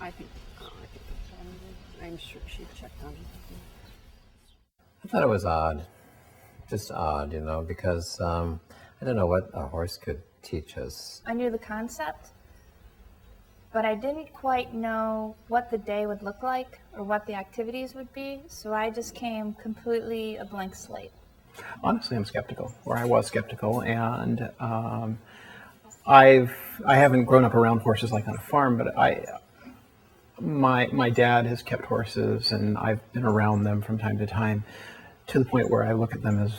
I think, I'm sure she checked on it. I thought it was odd, just odd, because I don't know what a horse could teach us. I knew the concept, but I didn't quite know what the day would look like or what the activities would be, so I just came completely a blank slate. Honestly, I'm skeptical, or I was skeptical, and I haven't grown up around horses like on a farm, but my dad has kept horses, and I've been around them from time to time, to the point where I look at them as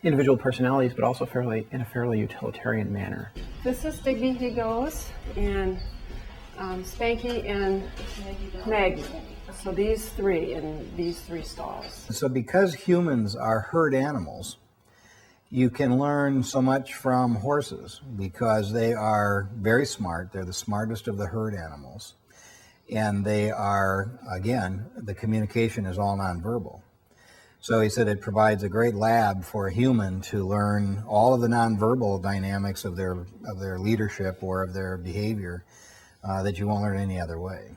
individual personalities, but also in a fairly utilitarian manner. This is Digby, he goes, and Spanky and Maggie. So these three in these three stalls. So because humans are herd animals, you can learn so much from horses because they are very smart. They're the smartest of the herd animals. And they are, again, the communication is all nonverbal. So he said it provides a great lab for a human to learn all of the nonverbal dynamics of their leadership or of their behavior that you won't learn any other way.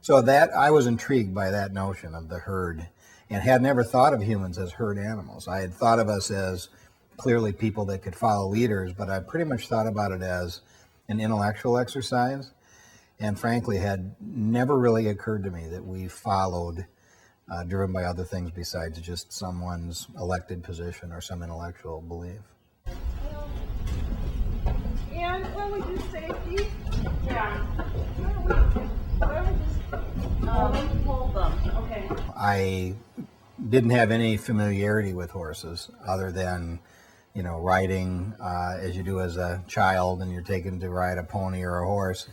So that I was intrigued by that notion of the herd and had never thought of humans as herd animals. I had thought of us as clearly people that could follow leaders, but I pretty much thought about it as an intellectual exercise, and frankly had never really occurred to me that we followed driven by other things besides just someone's elected position or some intellectual belief. And when we do safety, yeah. Hold them. Okay. I didn't have any familiarity with horses other than, riding as you do as a child and you're taken to ride a pony or a horse.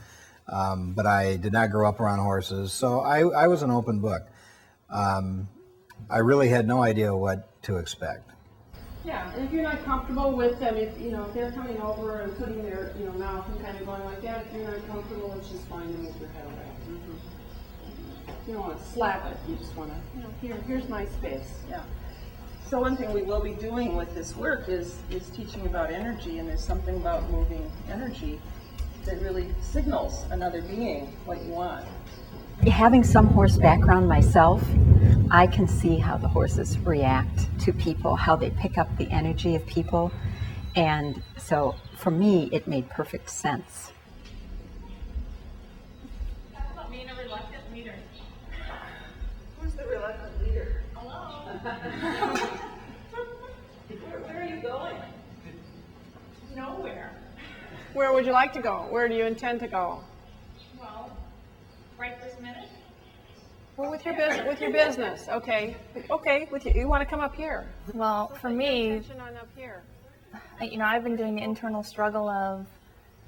But I did not grow up around horses, so I was an open book. I really had no idea what to expect. Yeah, and if you're not comfortable with them, if they're coming over and putting their mouth and kind of going like that, if you're not comfortable, it's just fine to move your head away. You don't want to slap it. You just want to, here's my space. Yeah. So one thing we will be doing with this work is teaching about energy, and there's something about moving energy that really signals another being what you want. Having some horse background myself, I can see how the horses react to people, how they pick up the energy of people. And so for me, it made perfect sense. Talk about being a reluctant leader. Who's the reluctant leader? Hello? Where are you going? Nowhere. Where would you like to go? Where do you intend to go? Well, right this minute. Well, with your business. Okay. Okay. With you. You want to come up here? Well, for me, Attention on up here. I've been doing the internal struggle of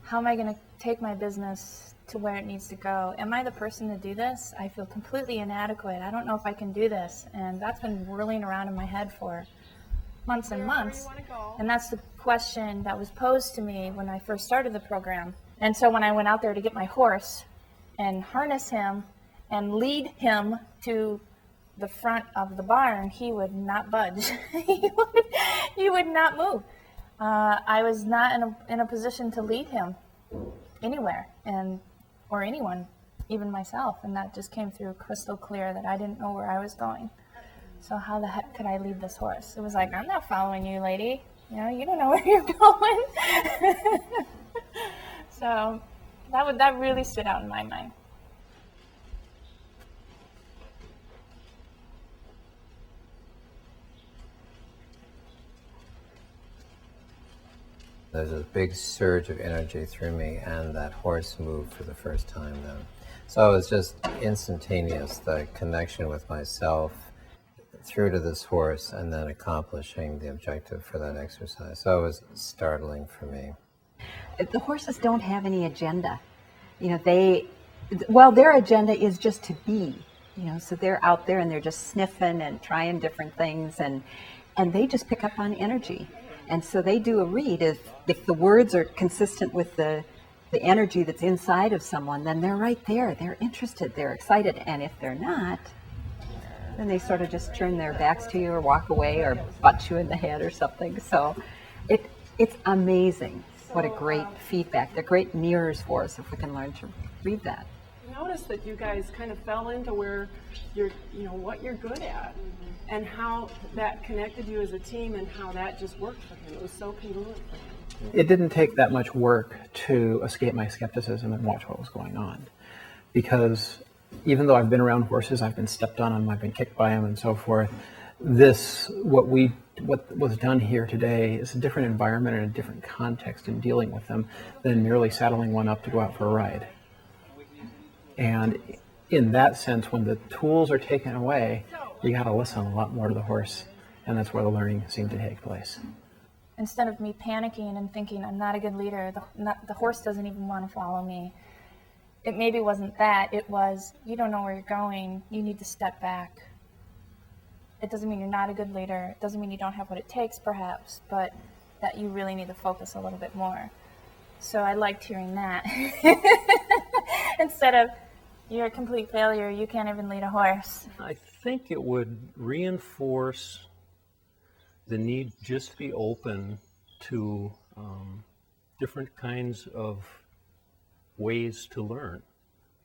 how am I going to take my business to where it needs to go? Am I the person to do this? I feel completely inadequate. I don't know if I can do this. And that's been whirling around in my head for months and months. Where do you want to go? And that's the question that was posed to me when I first started the program. And so when I went out there to get my horse and harness him and lead him to the front of the barn, he would not budge. he would not move. I was not in a position to lead him anywhere, or anyone, even myself. And that just came through crystal clear that I didn't know where I was going. So how the heck could I lead this horse? It was like, I'm not following you, lady. You don't know where you're going. So that really stood out in my mind. There's a big surge of energy through me, and that horse moved for the first time then. So it was just instantaneous, the connection with myself through to this horse and then accomplishing the objective for that exercise. So it was startling for me. The horses don't have any agenda. Their agenda is just to be, so they're out there and they're just sniffing and trying different things, and they just pick up on energy. And so they do a read. If the words are consistent with the energy that's inside of someone, then they're right there. They're interested, they're excited. And if they're not, then they sort of just turn their backs to you or walk away or butt you in the head or something. So it's amazing. what a great feedback. They're great mirrors for us if we can learn to read that. Notice that you guys kind of fell into where you're, what you're good at, and how that connected you as a team, and how that just worked for him. It was so congruent for him. It didn't take that much work to escape my skepticism and watch what was going on. Because even though I've been around horses, I've been stepped on them, I've been kicked by them and so forth, what was done here today is a different environment and a different context in dealing with them than merely saddling one up to go out for a ride. And in that sense, when the tools are taken away, you got to listen a lot more to the horse, and that's where the learning seemed to take place. Instead of me panicking and thinking I'm not a good leader, the horse doesn't even want to follow me. It maybe wasn't that, it was, you don't know where you're going, you need to step back. It doesn't mean you're not a good leader, it doesn't mean you don't have what it takes perhaps, but that you really need to focus a little bit more. So I liked hearing that. Instead of, you're a complete failure, you can't even lead a horse. I think it would reinforce the need just to be open to different kinds of ways to learn.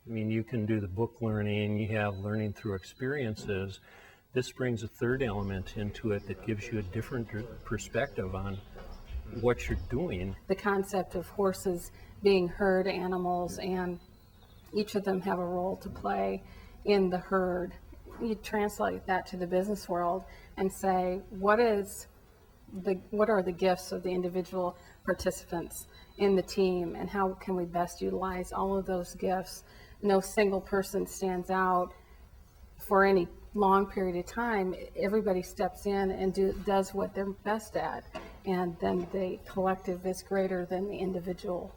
I mean, you can do the book learning, you have learning through experiences. This brings a third element into it that gives you a different perspective on what you're doing. The concept of horses being herd animals, and each of them have a role to play in the herd. You translate that to the business world and say, what are the gifts of the individual participants in the team, and how can we best utilize all of those gifts? No single person stands out for any long period of time. Everybody steps in and does what they're best at, and then the collective is greater than the individual.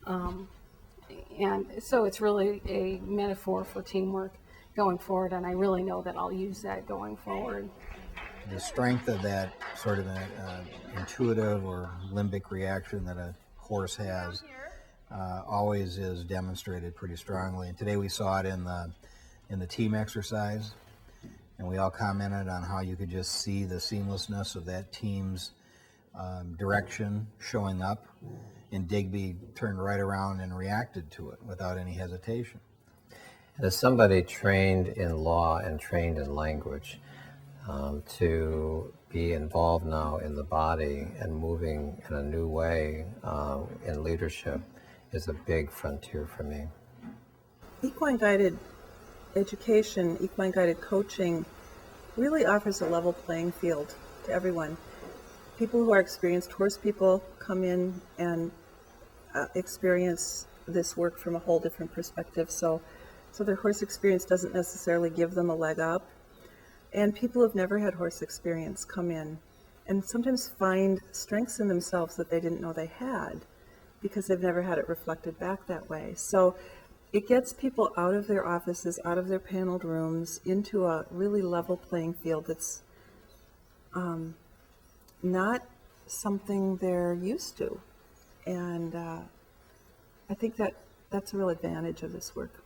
And so it's really a metaphor for teamwork going forward, and I really know that I'll use that going forward. The strength of that sort of intuitive or limbic reaction that a horse has always is demonstrated pretty strongly. And today we saw it in the team exercise, and we all commented on how you could just see the seamlessness of that team's direction showing up, and Digby turned right around and reacted to it without any hesitation. As somebody trained in law and trained in language, to be involved now in the body and moving in a new way in leadership is a big frontier for me. Equine guided education, equine guided coaching really offers a level playing field to everyone. People who are experienced horse people come in and experience this work from a whole different perspective. So their horse experience doesn't necessarily give them a leg up. And people who have never had horse experience come in and sometimes find strengths in themselves that they didn't know they had because they've never had it reflected back that way. So it gets people out of their offices, out of their paneled rooms, into a really level playing field that's not something they're used to. And I think that's a real advantage of this work.